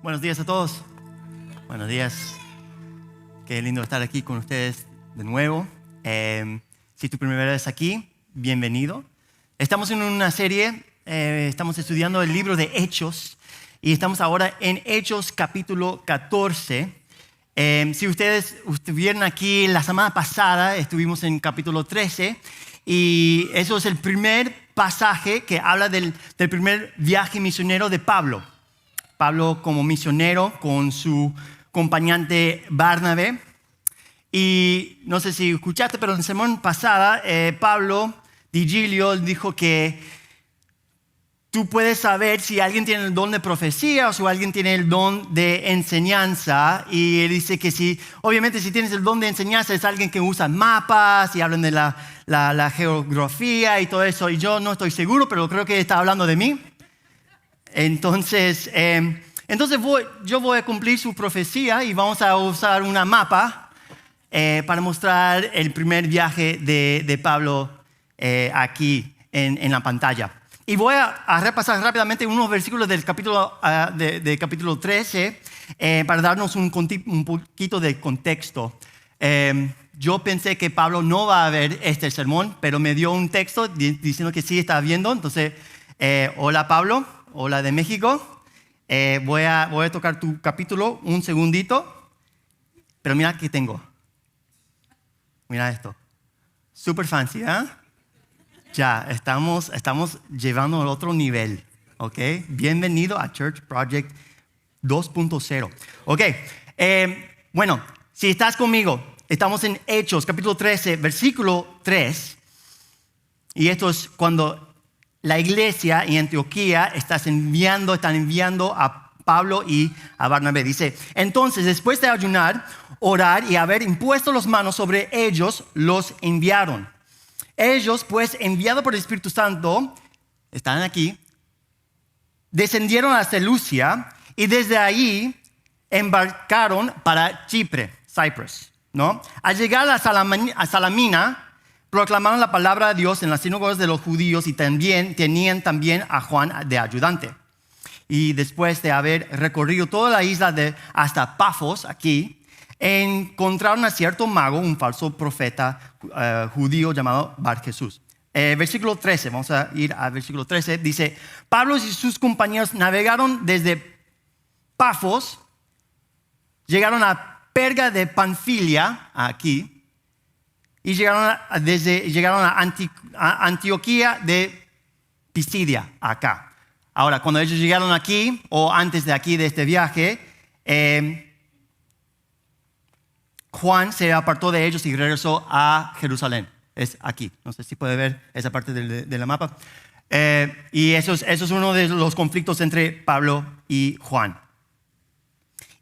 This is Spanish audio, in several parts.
Buenos días a todos. Buenos días. Qué lindo estar aquí con ustedes de nuevo. Si es tu primera vez aquí, bienvenido. Estamos en una serie, estamos estudiando el libro de Hechos y estamos ahora en Hechos capítulo 14. Si ustedes estuvieron aquí la semana pasada, estuvimos en capítulo 13 y eso es el primer pasaje que habla del primer viaje misionero de Pablo. Pablo como misionero con su acompañante Bernabé. Y no sé si escuchaste, pero en la semana pasada Pablo Digilio dijo que tú puedes saber si alguien tiene el don de profecía o si alguien tiene el don de enseñanza. Y él dice que obviamente si tienes el don de enseñanza es alguien que usa mapas y hablan de la geografía y todo eso. Y yo no estoy seguro, pero creo que está hablando de mí. Entonces yo voy a cumplir su profecía y vamos a usar una mapa para mostrar el primer viaje de Pablo aquí en la pantalla. Y voy a repasar rápidamente unos versículos del capítulo 13 para darnos un poquito de contexto. Yo pensé que Pablo no va a ver este sermón, pero me dio un texto diciendo que sí está viendo. Entonces, hola Pablo, hola de México. Voy a tocar tu capítulo un segundito, pero mira qué tengo. Mira esto. Super fancy, ¿eh? Ya, estamos llevando al otro nivel, ¿ok? Bienvenido a Church Project 2.0. Ok, bueno, si estás conmigo, estamos en Hechos, capítulo 13, versículo 3. Y esto es cuando la iglesia en Antioquía están enviando a Pablo y a Bernabé. Dice, entonces después de ayunar, orar y haber impuesto las manos sobre ellos, los enviaron. Ellos, pues, enviados por el Espíritu Santo, están aquí, descendieron a Seleucia y desde ahí embarcaron para Chipre, Cyprus, ¿no? Al llegar a Salamina, proclamaron la palabra de Dios en las sinagogas de los judíos y tenían también a Juan de ayudante. Y después de haber recorrido toda la isla hasta Pafos, aquí, encontraron a cierto mago, un falso profeta judío llamado Bar Jesús. Versículo 13, vamos a ir al versículo 13. Dice, Pablo y sus compañeros navegaron desde Pafos, llegaron a Perga de Panfilia, aquí, y llegaron a Antioquía de Pisidia, acá. Ahora, cuando ellos llegaron aquí, o antes de aquí, de este viaje, Juan se apartó de ellos y regresó a Jerusalén. Es aquí. No sé si puede ver esa parte de la mapa. Y eso es uno de los conflictos entre Pablo y Juan.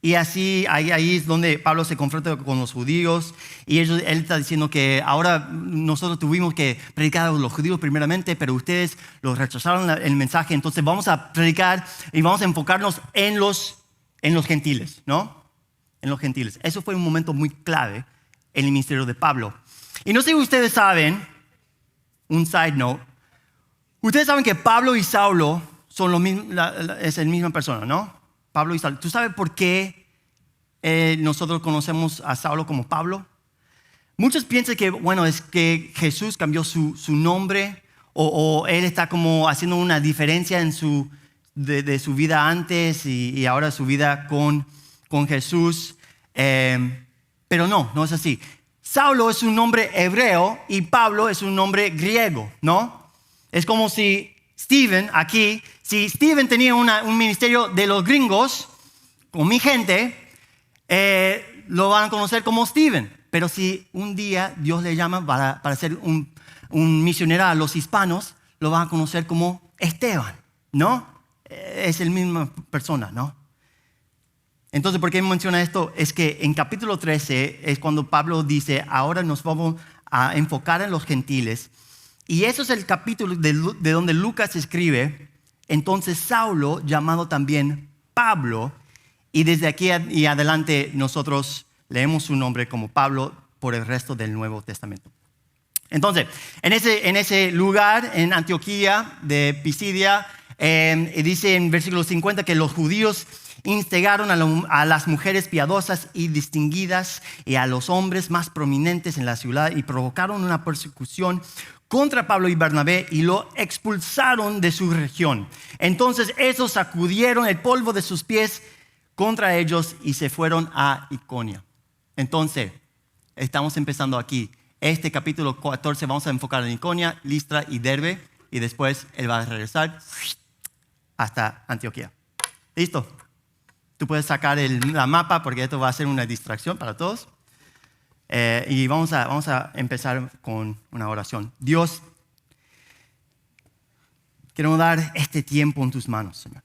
Y así, ahí es donde Pablo se confronta con los judíos y él está diciendo que ahora nosotros tuvimos que predicar a los judíos primeramente, pero ustedes los rechazaron el mensaje, entonces vamos a predicar y vamos a enfocarnos en los gentiles, ¿no? En los gentiles. Eso fue un momento muy clave en el ministerio de Pablo. Y no sé si ustedes saben, un side note, ustedes saben que Pablo y Saulo son es la misma persona, ¿no? Pablo y Saulo. ¿Tú sabes por qué nosotros conocemos a Saulo como Pablo? Muchos piensan que, bueno, es que Jesús cambió su nombre o él está como haciendo una diferencia en de su vida antes y ahora su vida con Jesús. Pero no es así. Saulo es un nombre hebreo y Pablo es un nombre griego, ¿no? Es como si Steven aquí, si Steven tenía un ministerio de los gringos, con mi gente, lo van a conocer como Steven. Pero si un día Dios le llama para ser un misionero a los hispanos, lo van a conocer como Esteban, ¿no? Es la misma persona, ¿no? Entonces, ¿por qué menciona esto? Es que en capítulo 13 es cuando Pablo dice, ahora nos vamos a enfocar en los gentiles. Y eso es el capítulo de donde Lucas escribe, entonces Saulo, llamado también Pablo, y desde aquí y adelante nosotros leemos su nombre como Pablo por el resto del Nuevo Testamento. Entonces, en ese lugar, en Antioquía de Pisidia, dice en versículo 50 que los judíos instigaron a las mujeres piadosas y distinguidas y a los hombres más prominentes en la ciudad y provocaron una persecución contra Pablo y Bernabé y lo expulsaron de su región. Entonces esos sacudieron el polvo de sus pies contra ellos y se fueron a Iconio. Entonces, estamos empezando aquí. Este capítulo 14 vamos a enfocar en Iconio, Listra y Derbe y después él va a regresar hasta Antioquía. ¿Listo? Tú puedes sacar la mapa porque esto va a ser una distracción para todos. Y vamos a empezar con una oración. Dios, queremos dar este tiempo en tus manos, Señor.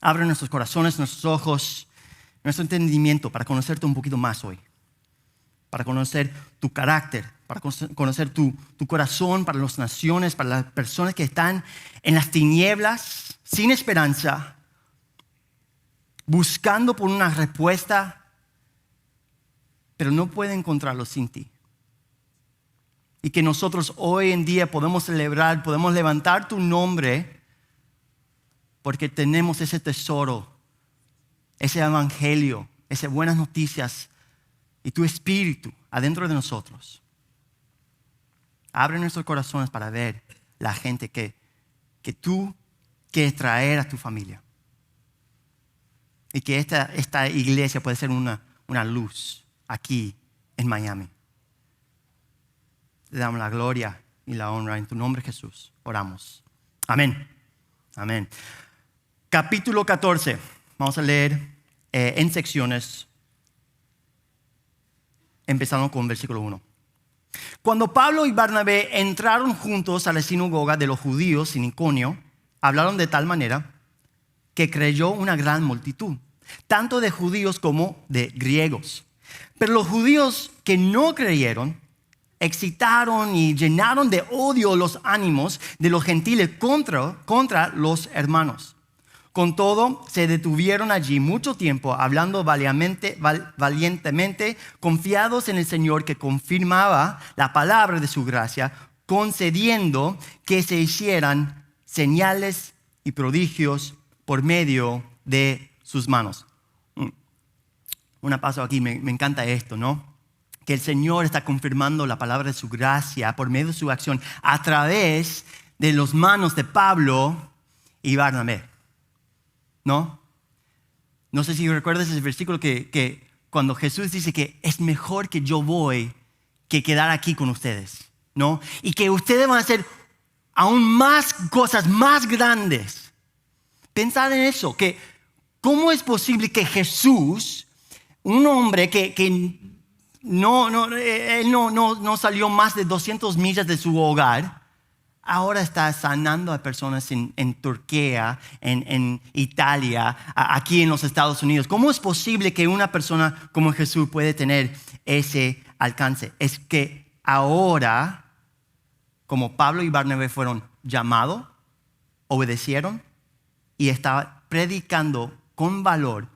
Abre nuestros corazones, nuestros ojos, nuestro entendimiento para conocerte un poquito más hoy. Para conocer tu carácter, para conocer tu corazón para las naciones, para las personas que están en las tinieblas, sin esperanza, buscando por una respuesta, pero no pueden encontrarlo sin ti. Y que nosotros hoy en día podemos celebrar, podemos levantar tu nombre, porque tenemos ese tesoro, ese evangelio, esas buenas noticias y tu espíritu adentro de nosotros. Abre nuestros corazones para ver la gente que tú quieres traer a tu familia. Y que esta iglesia puede ser una luz aquí en Miami. Te damos la gloria y la honra en tu nombre, Jesús. Oramos. Amén. Amén. Capítulo 14. Vamos a leer en secciones, empezando con versículo 1. Cuando Pablo y Bernabé entraron juntos a la sinagoga de los judíos en Iconio, hablaron de tal manera que creyó una gran multitud, tanto de judíos como de griegos. Pero los judíos que no creyeron excitaron y llenaron de odio los ánimos de los gentiles contra los hermanos. Con todo, se detuvieron allí mucho tiempo hablando valientemente, confiados en el Señor que confirmaba la palabra de su gracia, concediendo que se hicieran señales y prodigios por medio de sus manos. Un paso aquí, me encanta esto, ¿no? Que el Señor está confirmando la palabra de su gracia por medio de su acción a través de las manos de Pablo y Bernabé. ¿No? No sé si recuerdas ese versículo que cuando Jesús dice que es mejor que yo voy que quedar aquí con ustedes, ¿no? Y que ustedes van a hacer aún más cosas más grandes. Pensad en eso, que cómo es posible que Jesús, un hombre que no salió más de 200 millas de su hogar, ahora está sanando a personas en Turquía, en Italia, aquí en los Estados Unidos. ¿Cómo es posible que una persona como Jesús puede tener ese alcance? Es que ahora, como Pablo y Bernabé fueron llamados, obedecieron y estaban predicando con valor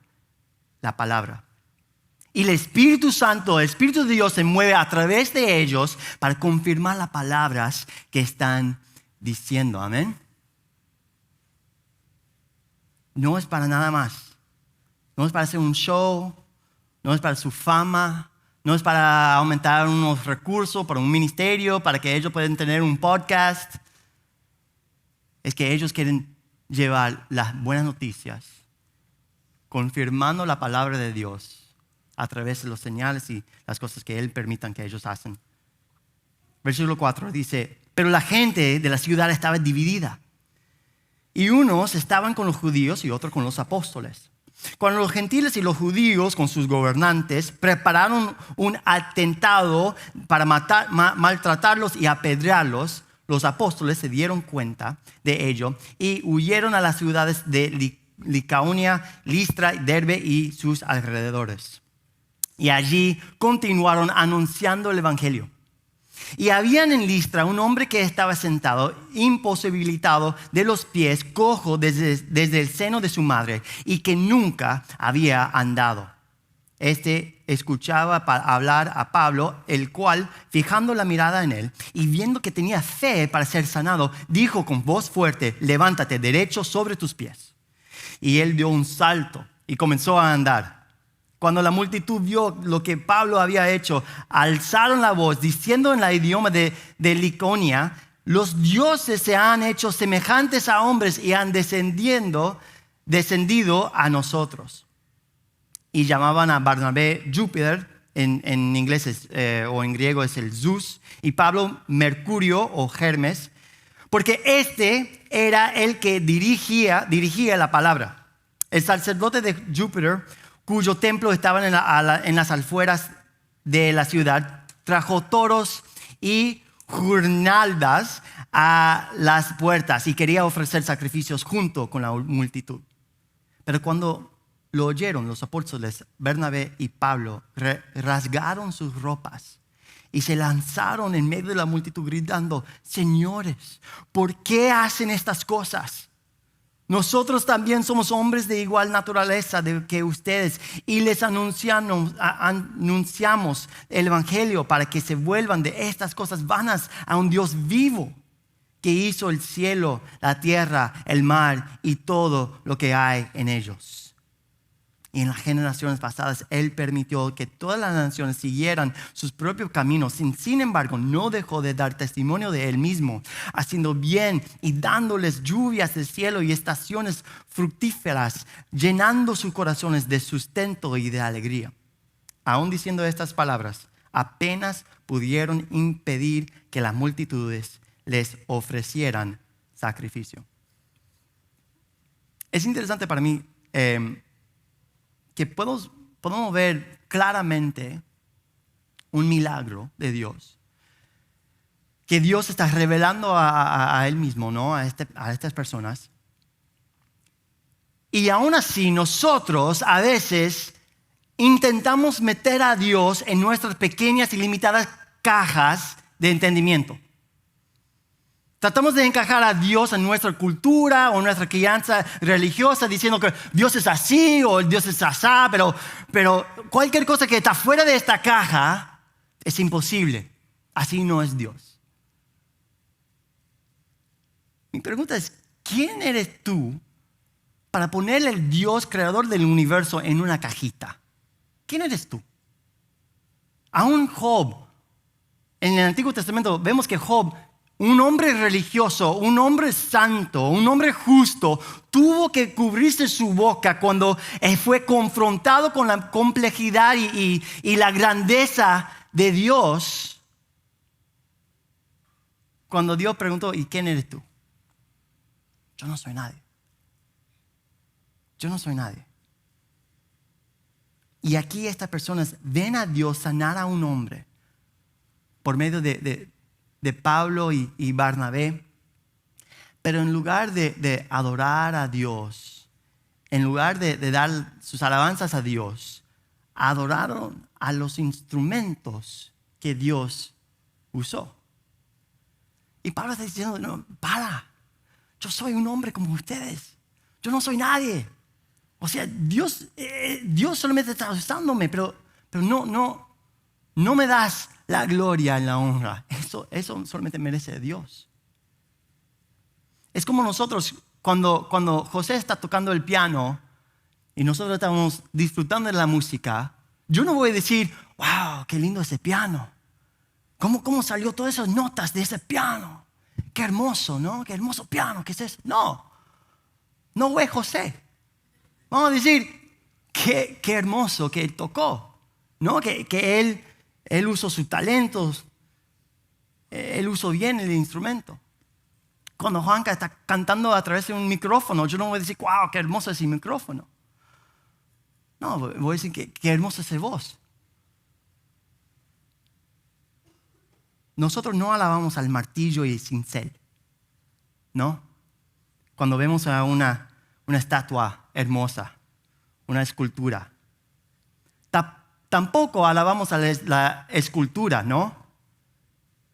la palabra. Y el Espíritu Santo, el Espíritu de Dios se mueve a través de ellos para confirmar las palabras que están diciendo. Amén. No es para nada más. No es para hacer un show. No es para su fama. No es para aumentar unos recursos para un ministerio, para que ellos puedan tener un podcast. Es que ellos quieren llevar las buenas noticias, confirmando la palabra de Dios a través de los señales y las cosas que Él permitan que ellos hacen. Versículo 4 dice, pero la gente de la ciudad estaba dividida. Y unos estaban con los judíos y otros con los apóstoles. Cuando los gentiles y los judíos con sus gobernantes prepararon un atentado para maltratarlos y apedrearlos, los apóstoles se dieron cuenta de ello y huyeron a las ciudades de Licaonia, Listra, Derbe y sus alrededores. Y allí continuaron anunciando el evangelio. Y habían en Listra un hombre que estaba sentado, imposibilitado de los pies, cojo desde el seno de su madre, y que nunca había andado. Este escuchaba hablar a Pablo, el cual, fijando la mirada en él y viendo que tenía fe para ser sanado, dijo con voz fuerte: levántate derecho sobre tus pies. Y él dio un salto y comenzó a andar. Cuando la multitud vio lo que Pablo había hecho, alzaron la voz diciendo en el idioma de Licaonia: los dioses se han hecho semejantes a hombres y han descendido a nosotros. Y llamaban a Barnabé Júpiter, en inglés o en griego es el Zeus, y Pablo Mercurio o Hermes, porque este era el que dirigía la palabra. El sacerdote de Júpiter, cuyo templo estaba en las afueras de la ciudad, trajo toros y guirnaldas a las puertas y quería ofrecer sacrificios junto con la multitud. Pero cuando lo oyeron, los apóstoles Bernabé y Pablo rasgaron sus ropas y se lanzaron en medio de la multitud gritando: señores, ¿por qué hacen estas cosas? Nosotros también somos hombres de igual naturaleza que ustedes y les anunciamos el evangelio para que se vuelvan de estas cosas vanas a un Dios vivo que hizo el cielo, la tierra, el mar y todo lo que hay en ellos. Y en las generaciones pasadas Él permitió que todas las naciones siguieran sus propios caminos. Sin embargo, no dejó de dar testimonio de Él mismo, haciendo bien y dándoles lluvias del cielo y estaciones fructíferas, llenando sus corazones de sustento y de alegría. Aún diciendo estas palabras, apenas pudieron impedir que las multitudes les ofrecieran sacrificio. Es interesante para mí que podemos ver claramente un milagro de Dios, que Dios está revelando a Él mismo, ¿no? a estas personas. Y aún así nosotros a veces intentamos meter a Dios en nuestras pequeñas y limitadas cajas de entendimiento. Tratamos de encajar a Dios en nuestra cultura o nuestra crianza religiosa diciendo que Dios es así o Dios es asá, pero cualquier cosa que está fuera de esta caja es imposible. Así no es Dios. Mi pregunta es: ¿quién eres tú para ponerle al Dios creador del universo en una cajita? ¿Quién eres tú? Aún Job, en el Antiguo Testamento vemos que Job, un hombre religioso, un hombre santo, un hombre justo, tuvo que cubrirse su boca cuando fue confrontado con la complejidad y la grandeza de Dios. Cuando Dios preguntó: ¿y quién eres tú? Yo no soy nadie. Yo no soy nadie. Y aquí estas personas ven a Dios sanar a un hombre por medio de Pablo y Barnabé, pero en lugar de adorar a Dios, en lugar de dar sus alabanzas a Dios, adoraron a los instrumentos que Dios usó. Y Pablo está diciendo: no, yo soy un hombre como ustedes, yo no soy nadie. O sea, Dios solamente está usándome, pero no me das la gloria y la honra. Eso solamente merece Dios. Es como nosotros cuando José está tocando el piano y nosotros estamos disfrutando de la música. Yo no voy a decir: wow, qué lindo ese piano. ¿Cómo salió todas esas notas de ese piano? Qué hermoso, ¿no? Qué hermoso piano, ¿qué es eso? No fue José. Vamos a decir: qué hermoso que él tocó, ¿no? Que él usó sus talentos, él usó bien el instrumento. Cuando Juanca está cantando a través de un micrófono, yo no voy a decir: wow, qué hermoso ese micrófono. No, voy a decir: qué hermosa esa voz. Nosotros no alabamos al martillo y el cincel, ¿no? Cuando vemos a una estatua hermosa, una escultura. Tampoco alabamos a la escultura, ¿no?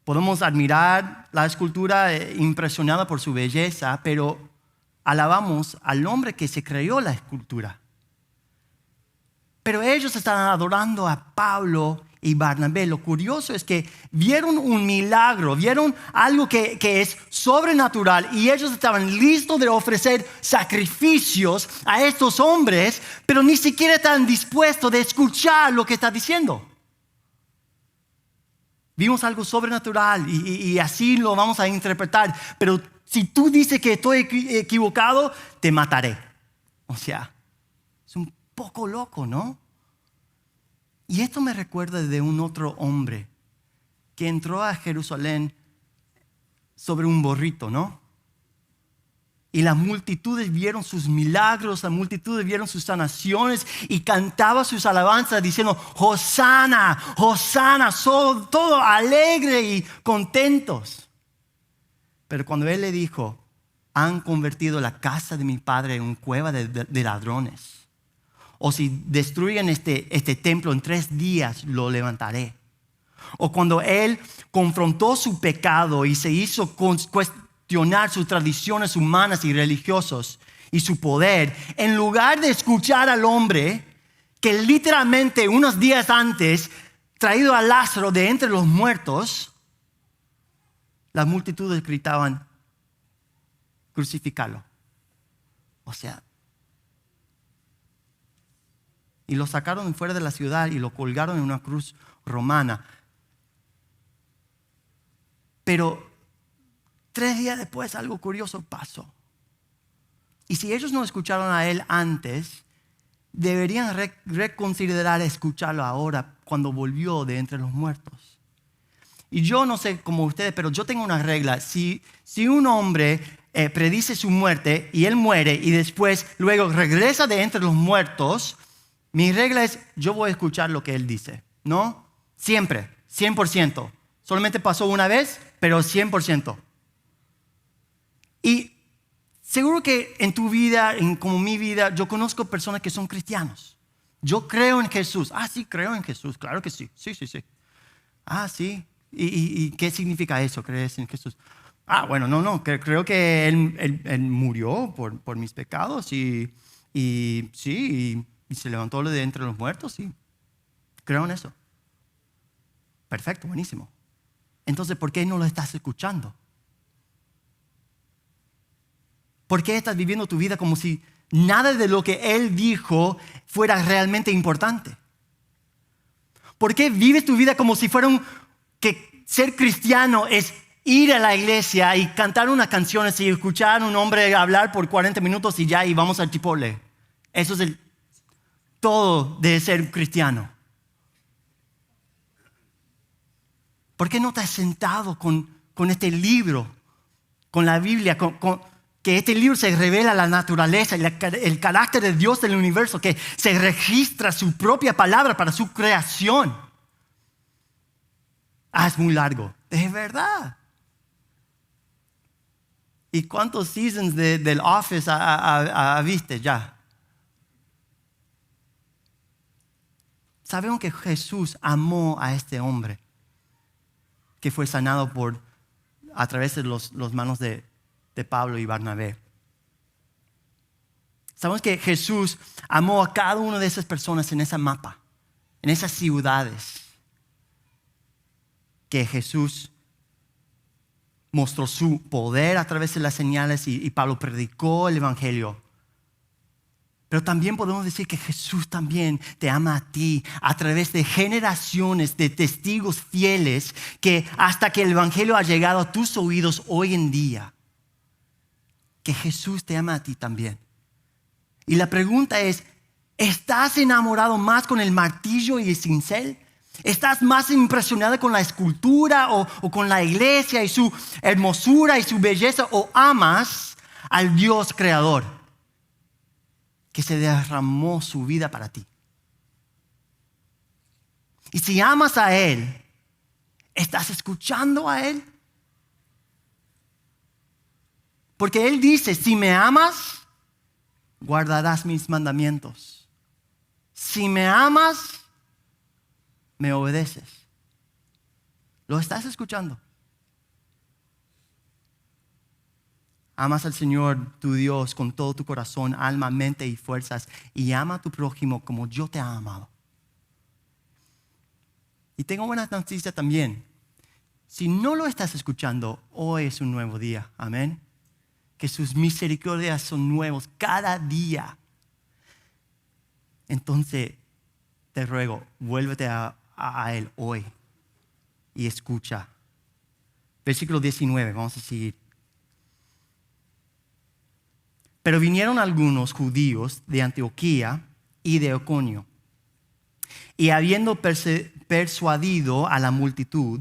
Podemos admirar la escultura impresionada por su belleza, pero alabamos al hombre que se creó la escultura. Pero ellos están adorando a Pablo y Barnabé, lo curioso es que vieron un milagro, vieron algo que es sobrenatural y ellos estaban listos de ofrecer sacrificios a estos hombres, pero ni siquiera están dispuestos de escuchar lo que está diciendo. Vimos algo sobrenatural y así lo vamos a interpretar, pero si tú dices que estoy equivocado, te mataré. O sea, es un poco loco, ¿no? Y esto me recuerda de un otro hombre que entró a Jerusalén sobre un burrito, ¿no? Y las multitudes vieron sus milagros, las multitudes vieron sus sanaciones y cantaba sus alabanzas diciendo, Hosana, Hosana, todo alegre y contentos. Pero cuando él le dijo, han convertido la casa de mi padre en una cueva de ladrones. O si destruyen este templo en 3 días, lo levantaré. O cuando él confrontó su pecado y se hizo cuestionar sus tradiciones humanas y religiosas y su poder, en lugar de escuchar al hombre que literalmente unos días antes traído a Lázaro de entre los muertos, las multitudes gritaban, crucificalo. O sea, y lo sacaron fuera de la ciudad y lo colgaron en una cruz romana. Pero 3 días después algo curioso pasó. Y si ellos no escucharon a él antes, deberían reconsiderar escucharlo ahora cuando volvió de entre los muertos. Y yo no sé como ustedes, pero yo tengo una regla. Si un hombre predice su muerte y él muere y después luego regresa de entre los muertos, mi regla es, yo voy a escuchar lo que él dice, ¿no? Siempre, 100%. Solamente pasó una vez, pero 100%. Y seguro que en tu vida, como mi vida, yo conozco personas que son cristianos. Yo creo en Jesús. Ah, sí, creo en Jesús. Claro que sí. Sí. Ah, sí. ¿Y qué significa eso? ¿Crees en Jesús? Ah, bueno, no. Creo que Él murió por mis pecados y sí, y se levantó de entre los muertos, sí. Creo en eso. Perfecto, buenísimo. Entonces, ¿por qué no lo estás escuchando? ¿Por qué estás viviendo tu vida como si nada de lo que Él dijo fuera realmente importante? ¿Por qué vives tu vida como si fuera que ser cristiano es ir a la iglesia y cantar unas canciones y escuchar a un hombre hablar por 40 minutos y ya, y vamos al Chipotle? Eso es todo de ser cristiano. ¿Por qué no te has sentado con este libro, con la Biblia, que este libro se revela la naturaleza, el carácter de Dios del universo, que se registra su propia palabra para su creación? Ah, es muy largo. De verdad. ¿Y cuántos seasons del Office viste ya? Sabemos que Jesús amó a este hombre que fue sanado a través de las manos de Pablo y Barnabé. Sabemos que Jesús amó a cada una de esas personas en ese mapa, en esas ciudades, que Jesús mostró su poder a través de las señales y Pablo predicó el evangelio. Pero también podemos decir que Jesús también te ama a ti a través de generaciones de testigos fieles que hasta que el evangelio ha llegado a tus oídos hoy en día, que Jesús te ama a ti también. Y la pregunta es, ¿estás enamorado más con el martillo y el cincel? ¿Estás más impresionado con la escultura o con la iglesia y su hermosura y su belleza? ¿O amas al Dios creador que se derramó su vida para ti? Y si amas a Él, ¿estás escuchando a Él? Porque Él dice, si me amas, guardarás mis mandamientos. Si me amas, me obedeces. ¿Lo estás escuchando? Amas al Señor tu Dios con todo tu corazón, alma, mente y fuerzas, y ama a tu prójimo como yo te he amado. Y tengo buenas noticias también. Si no lo estás escuchando, hoy es un nuevo día. Amén. Que sus misericordias son nuevos cada día. Entonces, te ruego, vuélvete a Él hoy y escucha. Versículo 19, vamos a seguir. Pero vinieron algunos judíos de Antioquía y de Iconio, y habiendo persuadido a la multitud,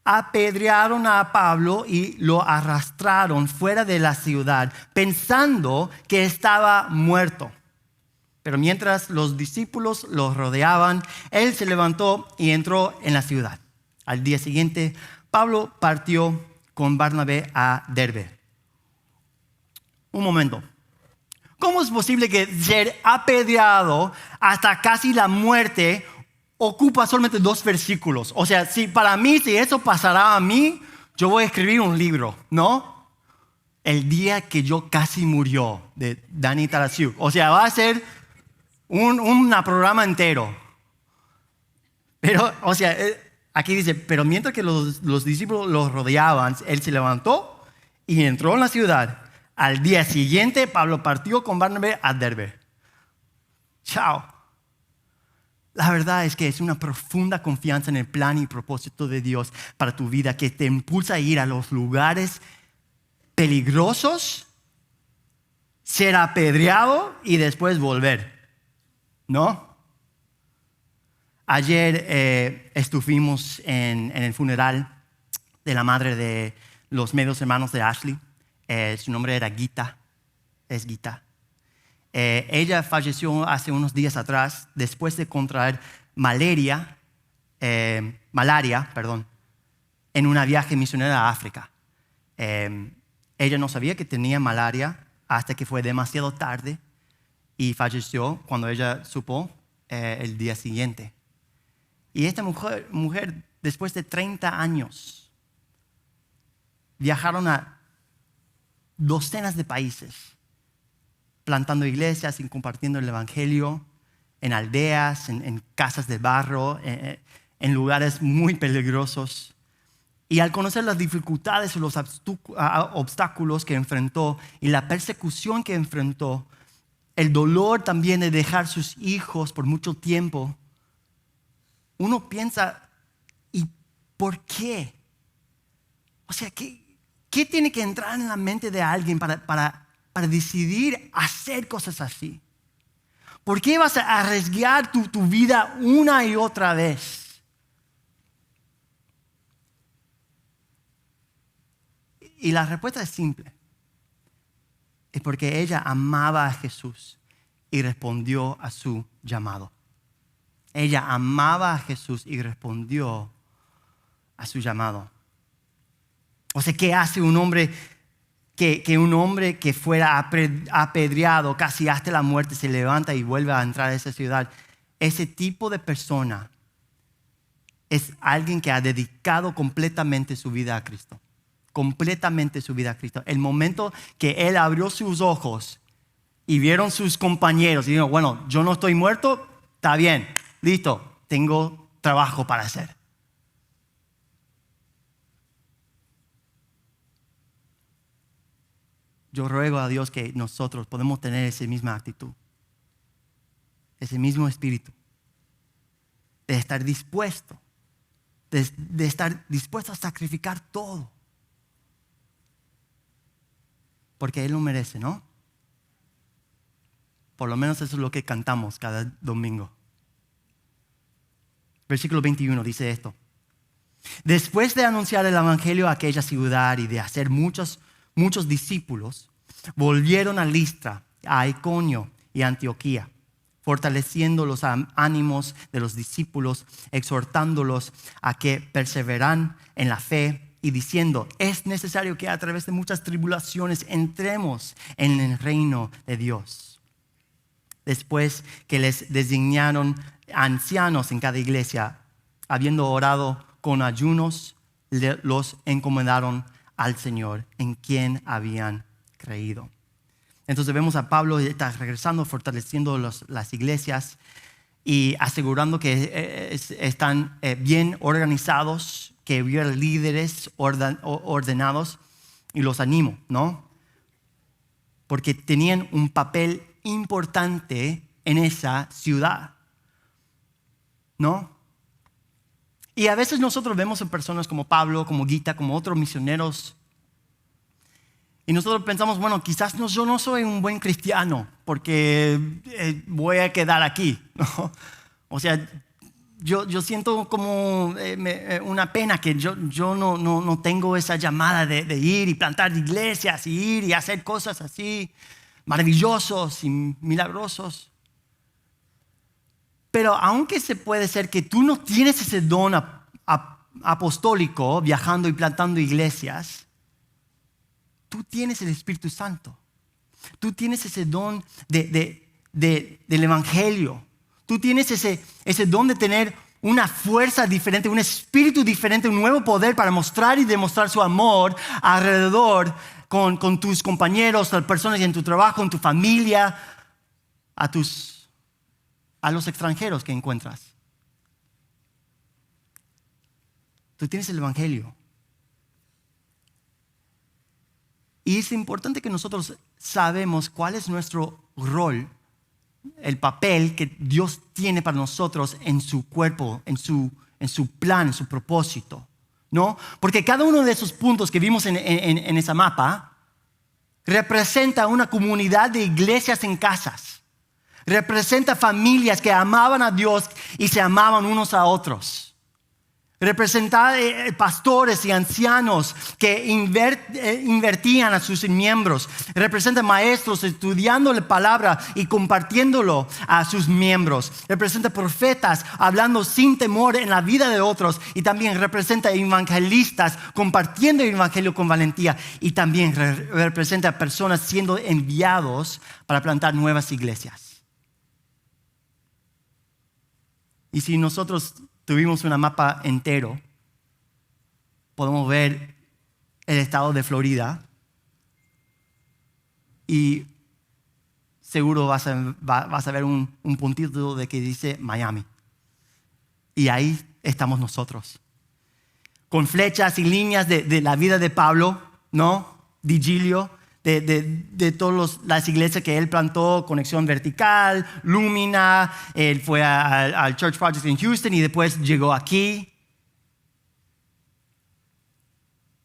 apedrearon a Pablo y lo arrastraron fuera de la ciudad, pensando que estaba muerto. Pero mientras los discípulos lo rodeaban, él se levantó y entró en la ciudad. Al día siguiente, Pablo partió con Bernabé a Derbe. Un momento. ¿Cómo es posible que ser apedreado hasta casi la muerte ocupa solamente 2 versículos? O sea, si eso pasará a mí, yo voy a escribir un libro, ¿no? El día que yo casi murió, de Dani Tarasiuk. O sea, va a ser un programa entero. Pero, o sea, aquí dice, pero mientras que los discípulos los rodeaban, él se levantó y entró en la ciudad. Al día siguiente, Pablo partió con Bernabé a Derbe. Chao. La verdad es que es una profunda confianza en el plan y propósito de Dios para tu vida que te impulsa a ir a los lugares peligrosos, ser apedreado y después volver. ¿No? Ayer estuvimos en el funeral de la madre de los medios hermanos de Ashley. Su nombre era Gita. Es Gita. Ella falleció hace unos días atrás después de contraer malaria, en un viaje misionero a África. Ella no sabía que tenía malaria hasta que fue demasiado tarde y falleció cuando ella supo el día siguiente. Y esta mujer, después de 30 años, viajaron a docenas de países, plantando iglesias y compartiendo el evangelio en aldeas, en casas de barro, en lugares muy peligrosos. Y al conocer las dificultades y los obstáculos que enfrentó y la persecución que enfrentó, el dolor también de dejar sus hijos por mucho tiempo, uno piensa, ¿y por qué? O sea, ¿qué tiene que entrar en la mente de alguien para decidir hacer cosas así? ¿Por qué vas a arriesgar tu vida una y otra vez? Y la respuesta es simple. Es porque ella amaba a Jesús y respondió a su llamado. Ella amaba a Jesús y respondió a su llamado. O sea, ¿qué hace un hombre que fuera apedreado casi hasta la muerte se levanta y vuelve a entrar a esa ciudad? Ese tipo de persona es alguien que ha dedicado completamente su vida a Cristo. Completamente su vida a Cristo. El momento que él abrió sus ojos y vieron sus compañeros y dijeron, bueno, yo no estoy muerto, está bien, listo, tengo trabajo para hacer. Yo ruego a Dios que nosotros podemos tener esa misma actitud, ese mismo espíritu, de estar dispuesto, de estar dispuesto a sacrificar todo. Porque Él lo merece, ¿no? Por lo menos eso es lo que cantamos cada domingo. Versículo 21 dice esto. Después de anunciar el evangelio a aquella ciudad y de hacer muchos discípulos, volvieron a Listra, a Iconio y a Antioquía, fortaleciendo los ánimos de los discípulos, exhortándolos a que perseveran en la fe y diciendo, es necesario que a través de muchas tribulaciones entremos en el reino de Dios. Después que les designaron ancianos en cada iglesia, habiendo orado con ayunos, los encomendaron al Señor en quien habían creído. Entonces vemos a Pablo, está regresando, fortaleciendo las iglesias. y asegurando que están bien organizados, que hubiera líderes ordenados, y los animo, ¿no? Porque tenían un papel importante en esa ciudad, ¿no? Y a veces nosotros vemos a personas como Pablo, como Gita, como otros misioneros, y nosotros pensamos, bueno, quizás yo no soy un buen cristiano porque voy a quedar aquí, ¿no? O sea, yo siento como una pena que yo no tengo esa llamada de ir y plantar iglesias, y ir y hacer cosas así maravillosos y milagrosos. Pero aunque se puede ser que tú no tienes ese don apostólico, viajando y plantando iglesias, tú tienes el Espíritu Santo. Tú tienes ese don del Evangelio. Tú tienes ese don de tener una fuerza diferente, un espíritu diferente, un nuevo poder para mostrar y demostrar su amor alrededor con tus compañeros, las personas en tu trabajo, en tu familia, a los extranjeros que encuentras. Tú tienes el Evangelio. Y es importante que nosotros sabemos cuál es nuestro rol, el papel que Dios tiene para nosotros en su cuerpo, en su plan, en su propósito, ¿no? Porque cada uno de esos puntos que vimos en esa mapa representa una comunidad de iglesias en casas. Representa familias que amaban a Dios y se amaban unos a otros. Representa pastores y ancianos que invertían a sus miembros. Representa maestros estudiando la palabra y compartiéndolo a sus miembros. Representa profetas hablando sin temor en la vida de otros. Y también representa evangelistas compartiendo el evangelio con valentía. Y también representa personas siendo enviados para plantar nuevas iglesias. Y si nosotros tuvimos un mapa entero, podemos ver el estado de Florida y seguro vas a ver un puntito de que dice Miami. Y ahí estamos nosotros. Con flechas y líneas de la vida de Pablo, ¿no? Digilio, de todas las iglesias que él plantó, Conexión Vertical, Lumina, él fue al Church Project en Houston y después llegó aquí.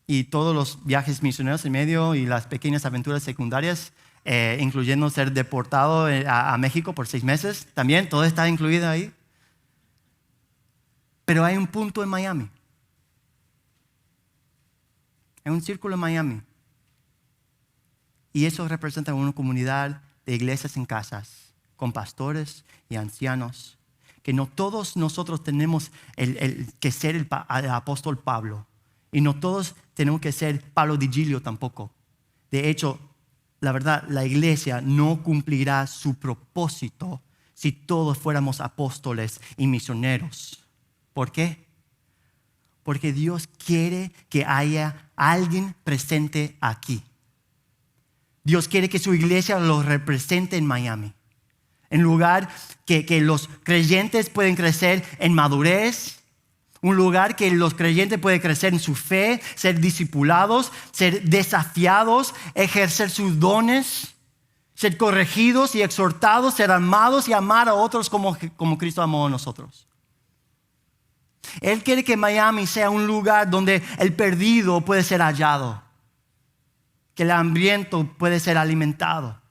Y todos los viajes misioneros en medio y las pequeñas aventuras secundarias, incluyendo ser deportado a México por 6 meses, también todo está incluido ahí. Pero hay un punto en Miami. Hay un círculo en Miami. Y eso representa una comunidad de iglesias en casas, con pastores y ancianos, que no todos nosotros tenemos que ser el apóstol Pablo. Y no todos tenemos que ser Pablo Digilio tampoco. De hecho, la verdad, la iglesia no cumplirá su propósito si todos fuéramos apóstoles y misioneros. ¿Por qué? Porque Dios quiere que haya alguien presente aquí. Dios quiere que su iglesia lo represente en Miami. En lugar que los creyentes pueden crecer en madurez. Un lugar que los creyentes pueden crecer en su fe, ser discipulados, ser desafiados, ejercer sus dones, ser corregidos y exhortados, ser amados y amar a otros como Cristo amó a nosotros. Él quiere que Miami sea un lugar donde el perdido puede ser hallado. Que el hambriento puede ser alimentado.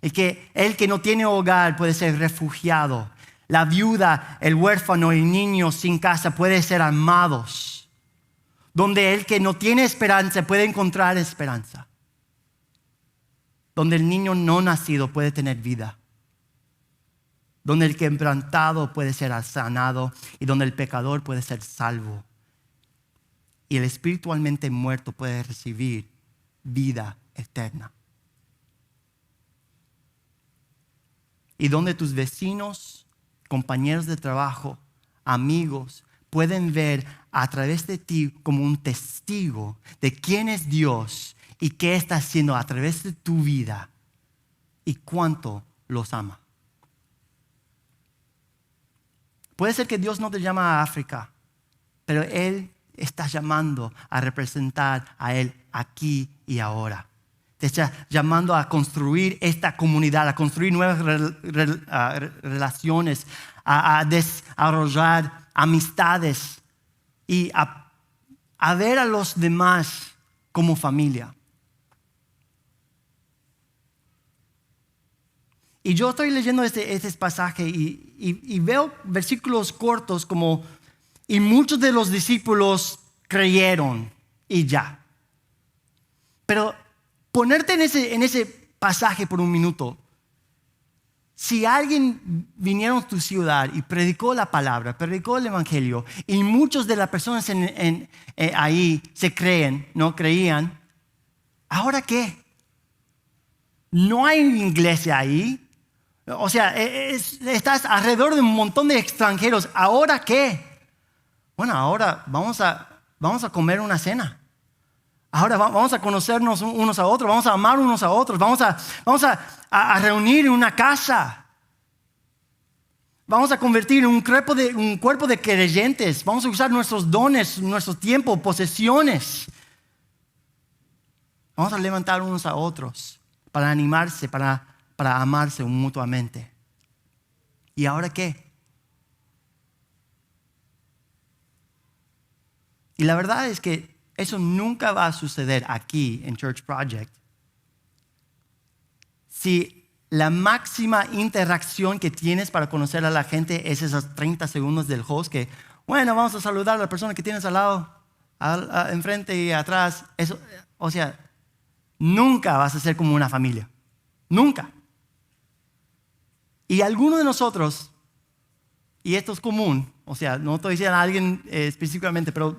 Y que el que no tiene hogar puede ser refugiado. La viuda, el huérfano y el niño sin casa puede ser amados. Donde el que no tiene esperanza puede encontrar esperanza. Donde el niño no nacido puede tener vida. Donde el quebrantado puede ser sanado. Y donde el pecador puede ser salvo. Y el espiritualmente muerto puede recibir vida eterna. Y donde tus vecinos, compañeros de trabajo, amigos, pueden ver a través de ti como un testigo de quién es Dios y qué está haciendo a través de tu vida y cuánto los ama. Puede ser que Dios no te llama a África, pero Él está llamando a representar a Él aquí y ahora. Te está llamando a construir esta comunidad, a construir nuevas relaciones, a desarrollar amistades y a ver a los demás como familia. Y yo estoy leyendo este pasaje y veo versículos cortos como, y muchos de los discípulos creyeron y ya. Pero ponerte en ese pasaje por un minuto. Si alguien viniera a tu ciudad y predicó la palabra, predicó el evangelio, y muchos de las personas ahí no creían, ¿ahora qué? No hay iglesia ahí. O sea, estás alrededor de un montón de extranjeros. ¿Ahora qué? Bueno, ahora vamos a comer una cena. Ahora vamos a conocernos unos a otros, vamos a amar unos a otros, vamos a reunir en una casa. Vamos a convertir en un cuerpo de creyentes. Vamos a usar nuestros dones, nuestro tiempo, posesiones. Vamos a levantar unos a otros para animarse, para amarse mutuamente. ¿Y ahora qué? Y la verdad es que eso nunca va a suceder aquí en Church Project si la máxima interacción que tienes para conocer a la gente es esos 30 segundos del host que, bueno, vamos a saludar a la persona que tienes al lado, enfrente y atrás. Eso, o sea, nunca vas a ser como una familia. Nunca. Y algunos de nosotros, y esto es común, o sea, no estoy diciendo a alguien específicamente, pero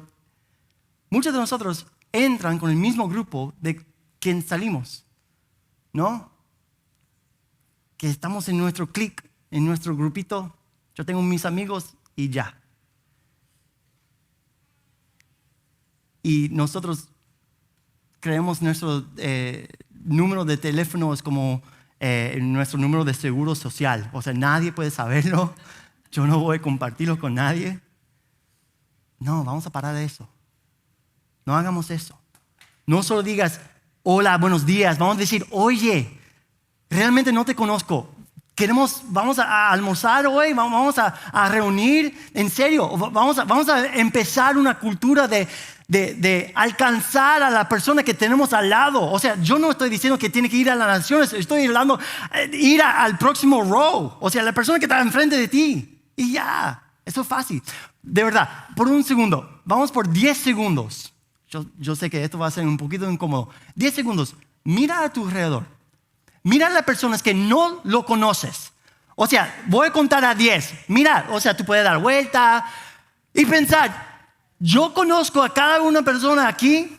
muchos de nosotros entran con el mismo grupo de quien salimos, ¿no? Que estamos en nuestro clique, en nuestro grupito. Yo tengo mis amigos y ya. Y nosotros creemos nuestro número de teléfono es como nuestro número de seguro social. O sea, nadie puede saberlo. Yo no voy a compartirlo con nadie. No, vamos a parar de eso. No hagamos eso. No solo digas, hola, buenos días. Vamos a decir, oye, realmente no te conozco. Vamos a almorzar hoy, vamos a reunir. En serio, vamos a empezar una cultura de alcanzar a la persona que tenemos al lado. O sea, yo no estoy diciendo que tiene que ir a las naciones. Estoy hablando ir al próximo row. O sea, la persona que está enfrente de ti. Y ya, eso es fácil. De verdad, por un segundo, vamos por 10 segundos. Yo sé que esto va a ser un poquito incómodo. 10 segundos, mira a tu alrededor. Mira a las personas que no lo conoces. O sea, voy a contar a 10. Mira, o sea, tú puedes dar vuelta y pensar, yo conozco a cada una persona aquí.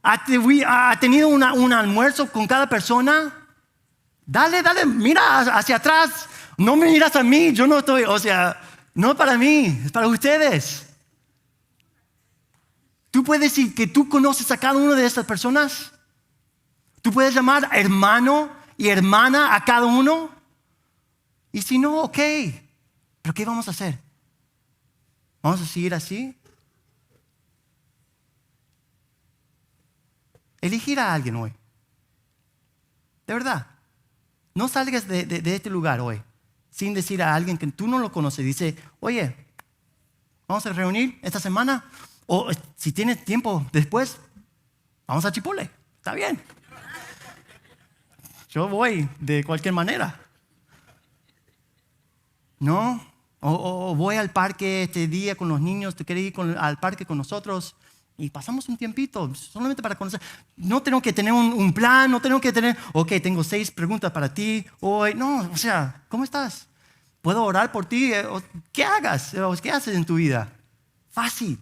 ¿Ha tenido un almuerzo con cada persona? Dale, mira hacia atrás. No me miras a mí, yo no estoy, o sea, no es para mí, es para ustedes. ¿Tú puedes decir que tú conoces a cada una de estas personas? ¿Tú puedes llamar hermano y hermana a cada uno? Y si no, ok. ¿Pero qué vamos a hacer? ¿Vamos a seguir así? Elegir a alguien hoy. De verdad. No salgas de este lugar hoy sin decir a alguien que tú no lo conoces. Dice, oye, vamos a reunir esta semana. O si tienes tiempo después, vamos a Chipotle. Está bien. Yo voy de cualquier manera. ¿No? O voy al parque este día con los niños. ¿Tú quieres ir al parque con nosotros? Y pasamos un tiempito solamente para conocer. No tengo que tener un plan. No tengo que tener, ok, tengo 6 preguntas para ti hoy. No, o sea, ¿cómo estás? ¿Puedo orar por ti? ¿Qué hagas? ¿Qué haces en tu vida? Fácil.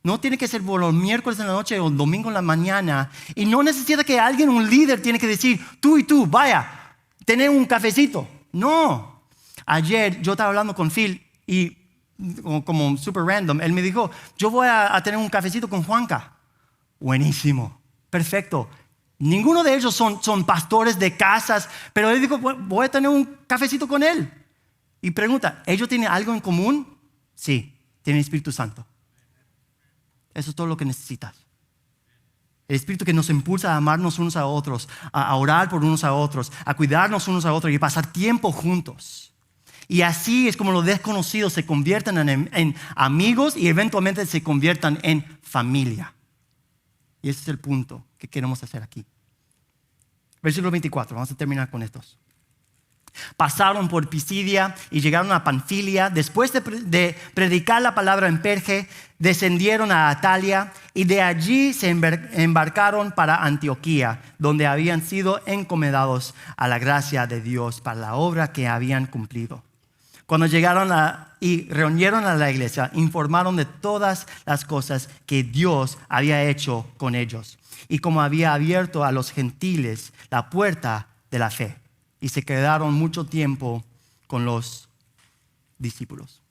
No tiene que ser los miércoles en la noche o el domingo en la mañana. Y no necesita que alguien, un líder, tiene que decir, tú y tú, vaya, tener un cafecito. No. Ayer yo estaba hablando con Phil y como super random, él me dijo, yo voy a tener un cafecito con Juanca. Buenísimo. Perfecto. Ninguno de ellos son pastores de casas, pero él dijo, voy a tener un cafecito con él. Y pregunta, ¿ellos tienen algo en común? Sí, tienen Espíritu Santo. Eso es todo lo que necesitas. El Espíritu que nos impulsa a amarnos unos a otros, a orar por unos a otros, a cuidarnos unos a otros y pasar tiempo juntos. Y así es como los desconocidos se convierten en amigos y eventualmente se conviertan en familia. Y ese es el punto que queremos hacer aquí. Versículo 24, vamos a terminar con estos. Pasaron por Pisidia y llegaron a Panfilia. Después de predicar la palabra en Perge, descendieron a Atalia y de allí se embarcaron para Antioquía, donde habían sido encomendados a la gracia de Dios para la obra que habían cumplido. Cuando llegaron y reunieron a la iglesia, informaron de todas las cosas que Dios había hecho con ellos y cómo había abierto a los gentiles la puerta de la fe. Y se quedaron mucho tiempo con los discípulos.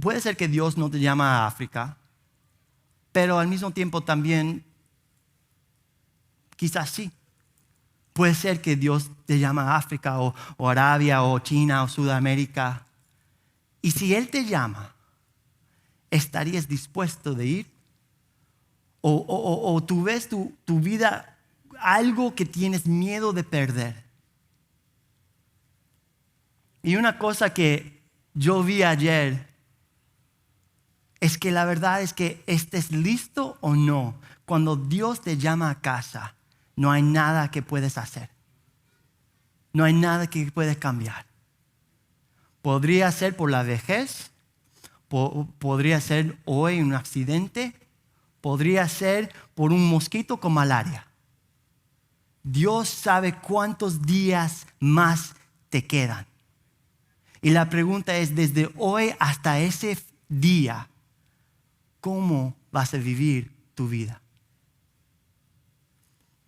Puede ser que Dios no te llama a África, pero al mismo tiempo también quizás sí. Puede ser que Dios te llama a África o Arabia o China o Sudamérica. Y si Él te llama, ¿estarías dispuesto de ir? ¿O tú ves tu vida algo que tienes miedo de perder? Y una cosa que yo vi ayer es que la verdad es que estés listo o no, cuando Dios te llama a casa, no hay nada que puedes hacer. No hay nada que puedes cambiar. Podría ser por la vejez, podría ser hoy un accidente, podría ser por un mosquito con malaria. Dios sabe cuántos días más te quedan. Y la pregunta es, desde hoy hasta ese día, ¿cómo vas a vivir tu vida?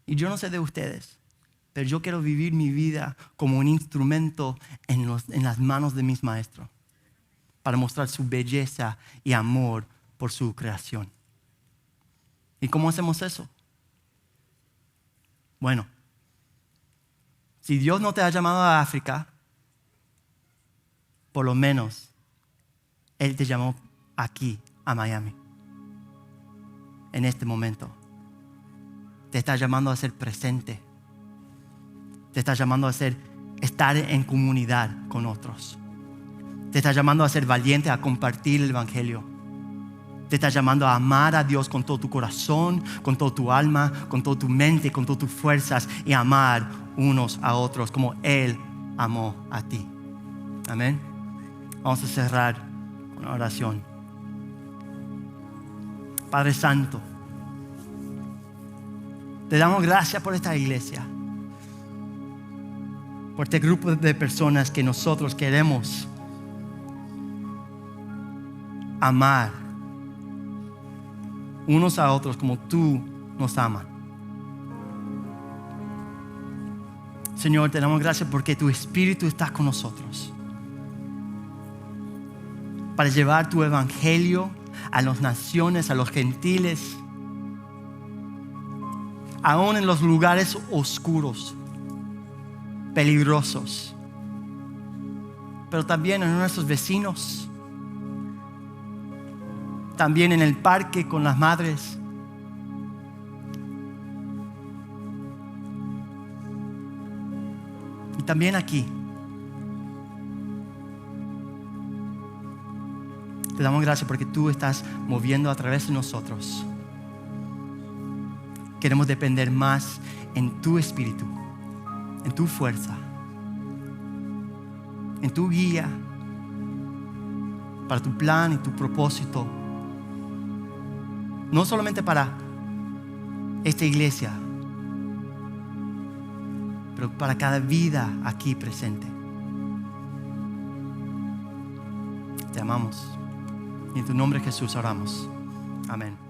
Y yo no sé de ustedes, pero yo quiero vivir mi vida como un instrumento en las manos de mis maestros para mostrar su belleza y amor por su creación. ¿Y cómo hacemos eso? Bueno, si Dios no te ha llamado a África, por lo menos Él te llamó aquí, a Miami, en este momento. Te está llamando a ser presente. Te está llamando a estar en comunidad con otros. Te está llamando a ser valiente, a compartir el evangelio. Te está llamando a amar a Dios con todo tu corazón, con toda tu alma, con toda tu mente, con todas tus fuerzas y amar unos a otros como Él amó a ti. Amén. Vamos a cerrar con una oración. Padre Santo, te damos gracias por esta iglesia, por este grupo de personas que nosotros queremos amar unos a otros como tú nos amas. Señor, te damos gracias porque tu Espíritu está con nosotros para llevar tu evangelio a las naciones, a los gentiles, aún en los lugares oscuros, peligrosos, pero también en nuestros vecinos, también en el parque con las madres, y también aquí. Te damos gracias porque tú estás moviendo a través de nosotros. Queremos depender más en tu espíritu, en tu fuerza, en tu guía para tu plan y tu propósito. No solamente para esta iglesia, pero para cada vida aquí presente. Te amamos. Y en tu nombre, Jesús, oramos. Amén.